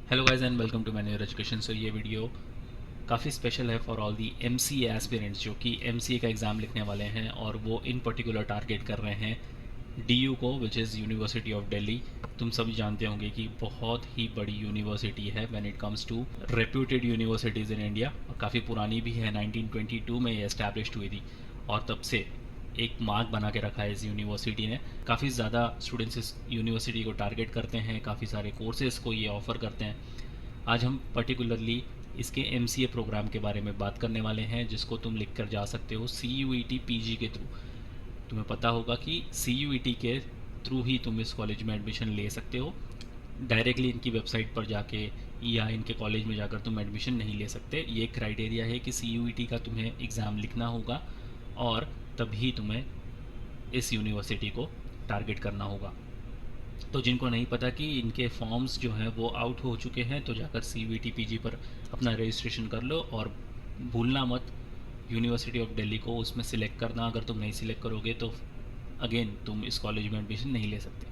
Hello guys and welcome to Manure education. So ये video काफ़ी special है for all the MCA aspirants जो कि एमसीए का एग्ज़ाम लिखने वाले हैं और वो इन पर्टिकुलर टारगेट कर रहे हैं डीयू को, which is university of Delhi. तुम सभी जानते होंगे कि बहुत ही बड़ी यूनिवर्सिटी है when it comes to reputed universities in India, और काफ़ी पुरानी भी है। 1922 में ये एस्टैब्लिश्ड हुई थी और तब से एक मार्क बना के रखा है इस यूनिवर्सिटी ने। काफ़ी ज़्यादा स्टूडेंट्स इस यूनिवर्सिटी को टारगेट करते हैं, काफ़ी सारे कोर्सेज़ को ये ऑफ़र करते हैं। आज हम पर्टिकुलरली इसके एमसीए प्रोग्राम के बारे में बात करने वाले हैं, जिसको तुम लिख कर जा सकते हो CUET पीजी के थ्रू। तुम्हें पता होगा कि CUET के थ्रू ही तुम इस कॉलेज में एडमिशन ले सकते हो। डायरेक्टली इनकी वेबसाइट पर जाके या इनके कॉलेज में जाकर तुम एडमिशन नहीं ले सकते। ये क्राइटेरिया है कि CUET का तुम्हें एग्ज़ाम लिखना होगा और तभी तुम्हें इस यूनिवर्सिटी को टारगेट करना होगा। तो जिनको नहीं पता कि इनके फॉर्म्स जो हैं वो आउट हो चुके हैं, तो जाकर CUET पीजी पर अपना रजिस्ट्रेशन कर लो और भूलना मत यूनिवर्सिटी ऑफ दिल्ली को उसमें सिलेक्ट करना। अगर तुम नहीं सिलेक्ट करोगे तो अगेन तुम इस कॉलेज में एडमिशन नहीं ले सकते।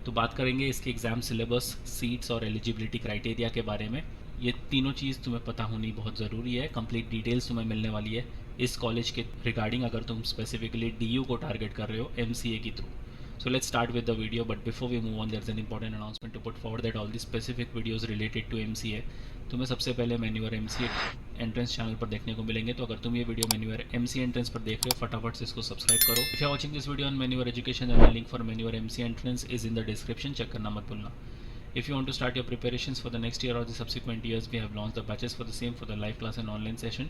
तो बात करेंगे इसके एग्ज़ाम सिलेबस, सीट्स और एलिजिबिलिटी क्राइटेरिया के बारे में। ये तीनों चीज़ तुम्हें पता होनी बहुत ज़रूरी है। कंप्लीट डिटेल्स तुम्हें मिलने वाली है इस कॉलेज के रिगार्डिंग, अगर तुम स्पेसिफिकली DU को टारगेट कर रहे हो MCA के through. So let's start with the video, but before we move on, there's an important announcement to put forward that all the specific videos related to MCA तुम्हें सबसे पहले मेन्यूअर MCA entrance channel पर देखने को मिलेंगे। तो अगर तुम ये वीडियो मेन्यूअर MCA एंट्रेंस पर देख रहे हो, फटाफट से इसको सब्सक्राइब करो। If you are watching this video on Manure education, then the link for Manure MCA entrance is in the description, check करना मत भूलना। If you want to start your preparations for the next year or the subsequent years, we have launched the batches for the same for the live class and online session.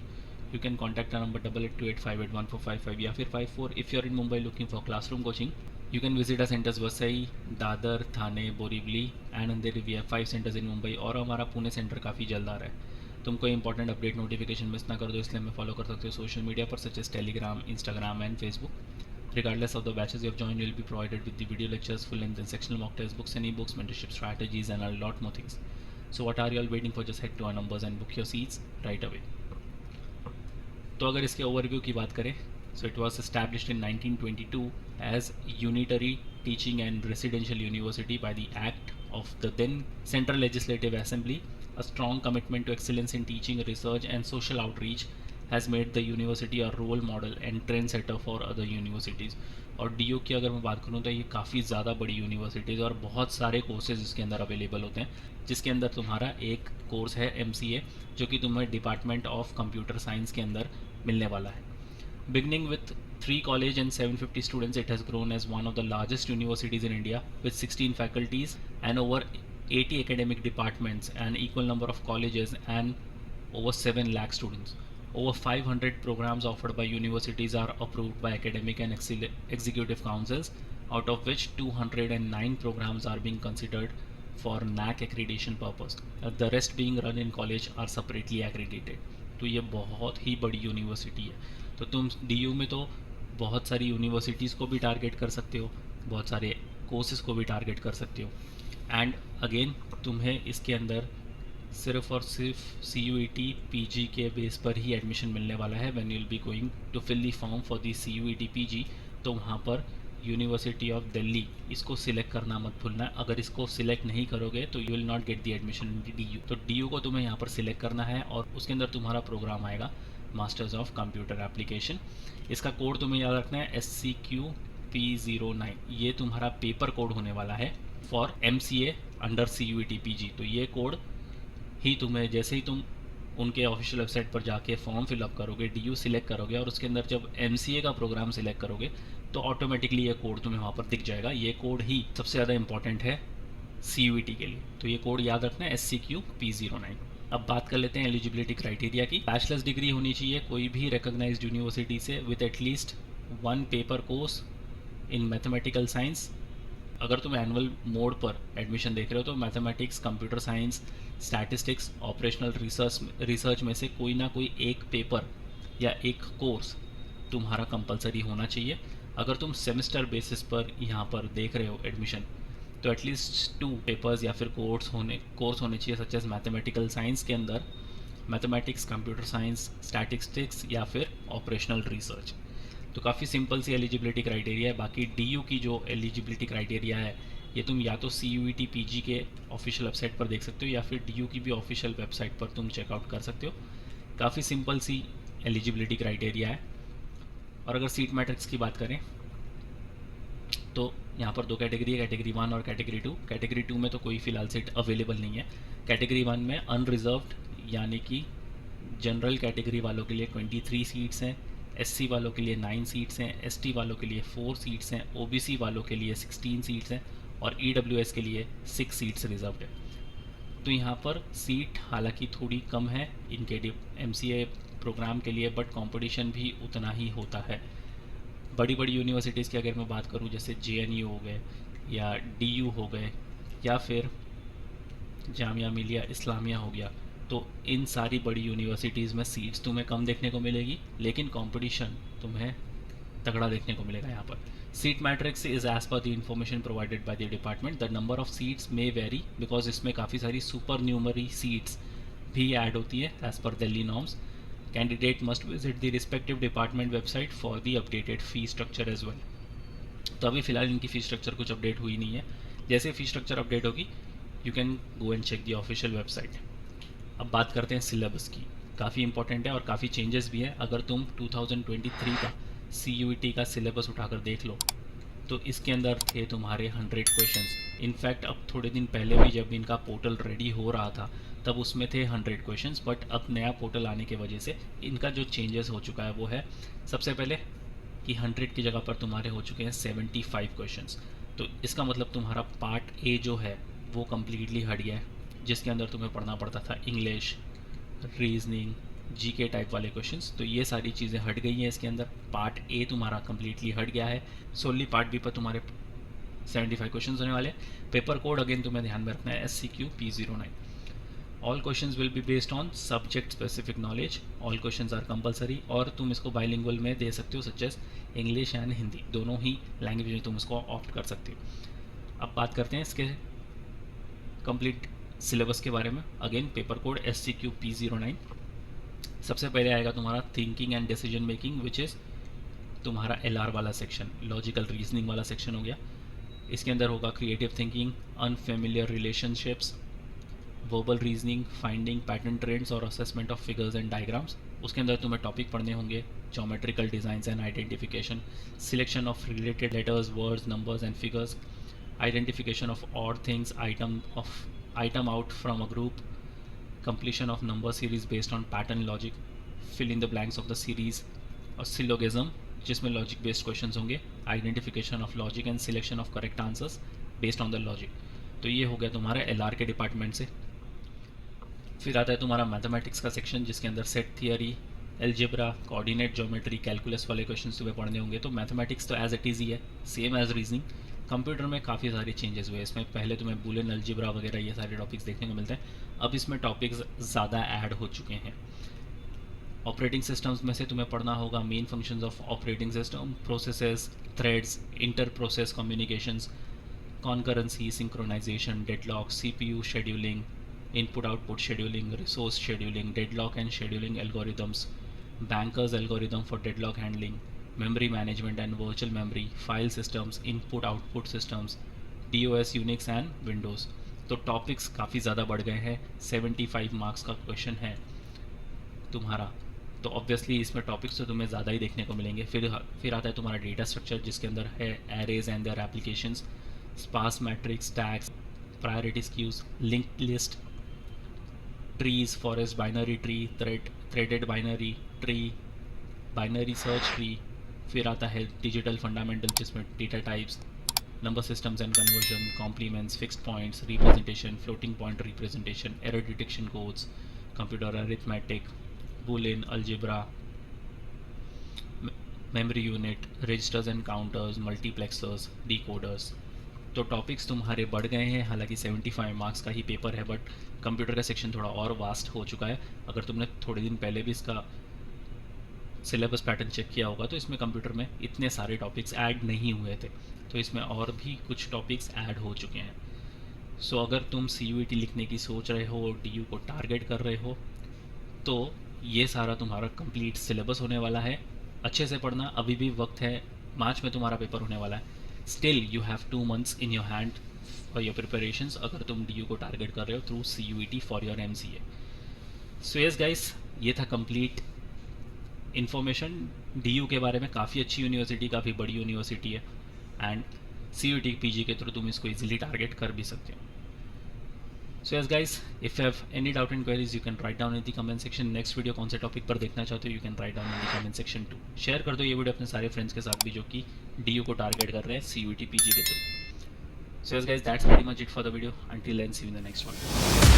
You can contact our number 8828581455 या फिर 54. If you are in Mumbai looking for classroom coaching, you can visit our centers Vasai, Dadar, Thane, Borivali and Andheri. We have 5 centers in Mumbai और हमारा Pune centre काफ़ी जल्द आ रहा है। तुम कोई इंपॉर्टेंट अपडेट नोटिफिकेशन मिस ना कर दो, इसलिए हमें फॉलो कर सकते हो सोशल मीडिया पर, such as Telegram, Instagram and Facebook. Regardless of the batches you have joined, you will be provided with the video lectures, full length and sectional mock tests, books and e-books, mentorship strategies and a lot more things. So what are you all waiting for? Just head to our numbers and book your seats right away. तो अगर इसके overview की बात करें, so it was established in 1922 as unitary teaching and residential university by the act of the then Central Legislative Assembly. A strong commitment to excellence in teaching, research and social outreach has made the university a role model and trendsetter for other universities. और DU की अगर मैं बात करूँ तो ये काफ़ी ज़्यादा बड़ी यूनिवर्सिटीज़ और बहुत सारे कोर्सेज इसके अंदर अवेलेबल होते हैं, जिसके अंदर तुम्हारा एक कोर्स है MCA, जो कि तुम्हें डिपार्टमेंट ऑफ कंप्यूटर साइंस के अंदर मिलने वाला है। Beginning with 3 colleges and 750 students, it has grown as one of the largest universities in India with 16 faculties and over 80 academic departments, an equal number of colleges and over 7 lakh students. Over 500 programs offered by universities are approved by academic and executive councils, out of which 209 programs are being considered for NAC accreditation purpose. The rest being run in college are separately accredited. तो ये बहुत ही बड़ी university है। तो तुम DU में तो बहुत सारी यूनिवर्सिटीज़ को भी टारगेट कर सकते हो, बहुत सारे कोर्सेज़ को भी टारगेट कर सकते हो। एंड अगेन तुम्हें इसके अंदर सिर्फ और सिर्फ CUET PG के बेस पर ही एडमिशन मिलने वाला है। When you will be going to fill the form for the CUET PG, तो वहाँ पर यूनिवर्सिटी ऑफ दिल्ली इसको सिलेक्ट करना मत भूलना। अगर इसको सिलेक्ट नहीं करोगे तो you will not get the admission in DU। तो DU को तुम्हें यहाँ पर सिलेक्ट करना है और उसके अंदर तुम्हारा प्रोग्राम आएगा मास्टर्स ऑफ कंप्यूटर एप्लीकेशन। इसका कोड तुम्हें याद रखना है SCQP09। ये तुम्हारा पेपर कोड होने वाला है for MCA under CUET PG। तो ये कोड ही तुम्हें जैसे ही तुम उनके ऑफिशियल वेबसाइट पर जाके फॉर्म फिलअप करोगे, DU सिलेक्ट करोगे और उसके अंदर जब MCA का प्रोग्राम सिलेक्ट करोगे तो ऑटोमेटिकली ये कोड तुम्हें वहाँ पर दिख जाएगा। ये कोड ही सबसे ज़्यादा इंपॉर्टेंट है CUET के लिए, तो ये कोड याद रखना है SCQP09। अब बात कर लेते हैं एलिजिबिलिटी क्राइटेरिया की। बैचलर्स डिग्री होनी चाहिए कोई भी रिकॉग्नाइज्ड यूनिवर्सिटी से with at least 1 paper course in mathematical science. अगर तुम एनुअल मोड पर एडमिशन देख रहे हो तो mathematics, computer science, statistics, operational research में से कोई ना कोई एक पेपर या एक कोर्स तुम्हारा कंपलसरी होना चाहिए। अगर तुम सेमेस्टर बेसिस पर यहाँ पर देख रहे हो एडमिशन, तो एटलीस्ट 2 पेपर्स या फिर कोर्स होने चाहिए, सच एज मैथमेटिकल साइंस के अंदर मैथमेटिक्स, कंप्यूटर साइंस, स्टैटिस्टिक्स या फिर ऑपरेशनल रिसर्च। तो काफ़ी सिंपल सी एलिजिबिलिटी क्राइटेरिया है। बाकी DU की जो एलिजिबिलिटी क्राइटेरिया है ये तुम या तो CUET PG के ऑफिशियल वेबसाइट पर देख सकते हो या फिर DU की भी ऑफिशियल वेबसाइट पर तुम चेकआउट कर सकते हो। काफ़ी सिंपल सी एलिजिबिलिटी क्राइटेरिया है। और अगर सीट मैट्रिक्स की बात करें तो यहाँ पर दो कैटेगरी है, कैटेगरी 1 और कैटेगरी 2। कैटेगरी 2 में तो कोई फ़िलहाल सीट अवेलेबल नहीं है। कैटेगरी 1 में अनरिजर्व्ड यानी कि जनरल कैटेगरी वालों के लिए 23 सीट्स हैं, SC वालों के लिए 9 सीट्स हैं, ST वालों के लिए 4 सीट्स हैं, OBC वालों के लिए 16 सीट्स हैं और EWS के लिए 6 सीट्स रिजर्व्ड है। तो यहाँ पर सीट हालांकि थोड़ी कम है इनके MCA प्रोग्राम के लिए, बट कंपटीशन भी उतना ही होता है। बड़ी बड़ी यूनिवर्सिटीज़ की अगर मैं बात करूँ, जैसे JNU हो गए या DU हो गए या फिर जामिया मिलिया इस्लामिया हो गया, तो इन सारी बड़ी यूनिवर्सिटीज़ में सीट्स तुम्हें कम देखने को मिलेगी, लेकिन कंपटीशन तुम्हें तगड़ा देखने को मिलेगा यहाँ पर। Seat matrix is as per the information provided by the department. The number of seats may vary because इसमें काफ़ी सारी सुपर न्यूमरी सीट्स भी ऐड होती है as per Delhi norms. Candidate must visit the respective department website for the updated fee structure as well. तो अभी फ़िलहाल इनकी फ़ी स्ट्रक्चर कुछ अपडेट हुई नहीं है। जैसे फ़ी स्ट्रक्चर अपडेट होगी you can go and check the official website. अब बात करते हैं सिलेबस की। काफ़ी इंपॉर्टेंट है और काफ़ी चेंजेस भी है। अगर तुम 2023 का CUET का सिलेबस उठाकर देख लो तो इसके अंदर थे तुम्हारे 100 क्वेश्चंस। इनफैक्ट अब थोड़े दिन पहले भी जब इनका पोर्टल रेडी हो रहा था तब उसमें थे 100 क्वेश्चंस, बट अब नया पोर्टल आने की वजह से इनका जो चेंजेस हो चुका है वो है, सबसे पहले कि 100 की जगह पर तुम्हारे हो चुके हैं 75 क्वेश्चंस। तो इसका मतलब तुम्हारा पार्ट A जो है वो कम्प्लीटली हट गया है, जिसके अंदर तुम्हें पढ़ना पड़ता था इंग्लिश, रीजनिंग, GK टाइप वाले क्वेश्चंस। तो ये सारी चीज़ें हट गई हैं इसके अंदर। पार्ट A तुम्हारा कम्प्लीटली हट गया है। सोनली पार्ट B पर तुम्हारे 75 क्वेश्चंस होने वाले। पेपर कोड अगेन तुम्हें ध्यान में रखना है SCQ P09। All questions will be based on subject specific knowledge. All questions are compulsory और तुम इसको बाइलिंगुअल में दे सकते हो, such as English and Hindi, दोनों ही लैंग्वेज में तुम इसको ऑप्ट कर सकते हो। अब बात करते हैं इसके कंप्लीट सिलेबस के बारे में। Again paper code SCQ P09। सबसे पहले आएगा तुम्हारा thinking and decision making, which is तुम्हारा LR वाला सेक्शन, लॉजिकल रीजनिंग वाला सेक्शन हो गया। इसके अंदर होगा creative thinking, unfamiliar relationships, verbal reasoning, finding pattern trends और assessment of figures and diagrams. उसके अंदर तुम्हें टॉपिक पढ़ने होंगे geometrical designs and identification, selection of related letters, words, numbers and figures, identification of odd things, item out from a group, completion of number series based on pattern logic, fill in the blanks of the series, और syllogism जिसमें logic based questions होंगे, identification of logic and selection of correct answers based on the logic. तो ये हो गया तुम्हारा LR के department से। फिर आता है तुम्हारा मैथमेटिक्स का सेक्शन, जिसके अंदर set theory, algebra, coordinate geometry, calculus वाले क्वेश्चंस तुम्हें पढ़ने होंगे। तो मैथमेटिक्स तो एज इट इज़ ही है, सेम एज रीजनिंग। कंप्यूटर में काफ़ी सारे चेंजेस हुए इसमें। पहले तुम्हें बूलियन अलजेब्रा वगैरह ये सारे टॉपिक्स देखने को मिलते हैं, अब इसमें टॉपिक्स ज़्यादा ऐड हो चुके हैं। ऑपरेटिंग सिस्टम्स में से तुम्हें पढ़ना होगा main functions of operating system, processes, threads, inter process communications, concurrency, synchronisation, deadlock, CPU scheduling, input output scheduling, resource scheduling, deadlock and scheduling algorithms, banker's algorithm for deadlock handling, memory management and virtual memory, file systems, input output systems, DOS, Unix and Windows। तो topics काफ़ी ज़्यादा बढ़ गए हैं। 75 marks का question है तुम्हारा, तो ऑब्वियसली इसमें टॉपिक्स तो तुम्हें ज़्यादा ही देखने को मिलेंगे। फिर आता है तुम्हारा डेटा स्ट्रक्चर, जिसके अंदर है arrays and their applications, sparse matrix, tags, priority queues, linked list, trees, forest, binary tree, threaded binary tree, binary search tree. फिर आता है डिजिटल फंडामेंटल, जिसमें data types, number systems and conversion, complements, fixed points, representation, floating point representation, error detection codes, computer arithmetic, Boolean algebra, memory unit, registers and counters, multiplexers, decoders. तो topics तुम्हारे बढ़ गए हैं। हालांकि 75 मार्क्स का ही paper है, बट कंप्यूटर का सेक्शन थोड़ा और वास्ट हो चुका है। अगर तुमने थोड़े दिन पहले भी इसका सिलेबस पैटर्न चेक किया होगा तो इसमें कंप्यूटर में इतने सारे टॉपिक्स ऐड नहीं हुए थे, तो इसमें और भी कुछ टॉपिक्स ऐड हो चुके हैं। सो अगर तुम CUET लिखने की सोच रहे हो, DU को टारगेट कर रहे हो, तो ये सारा तुम्हारा कंप्लीट सिलेबस होने वाला है। अच्छे से पढ़ना, अभी भी वक्त है, मार्च में तुम्हारा पेपर होने वाला है। Still you have 2 months in your hand your preparations अगर तुम डी को टारगेट कर रहे हो through CUET for your MCA। So yes guys, ये था कंप्लीट इन्फॉर्मेशन DU के बारे में। काफ़ी अच्छी यूनिवर्सिटी, काफ़ी बड़ी यूनिवर्सिटी है एंड CUET PG के थ्रू तुम इसको इजीली टारगेट कर भी सकते हो। सो yes guys, if you have any doubt and queries you can write down in the comment section. Next video कौन से टॉपिक पर देखना चाहते हो you can write down in the comment section two. Share कर दो ये वीडियो अपने सारे फ्रेंड्स के साथ भी जो कि DU को टारगेट कर रहे हैं CUET PG के through. So yes guys, that's very much it for the video. Until then see you in the next one.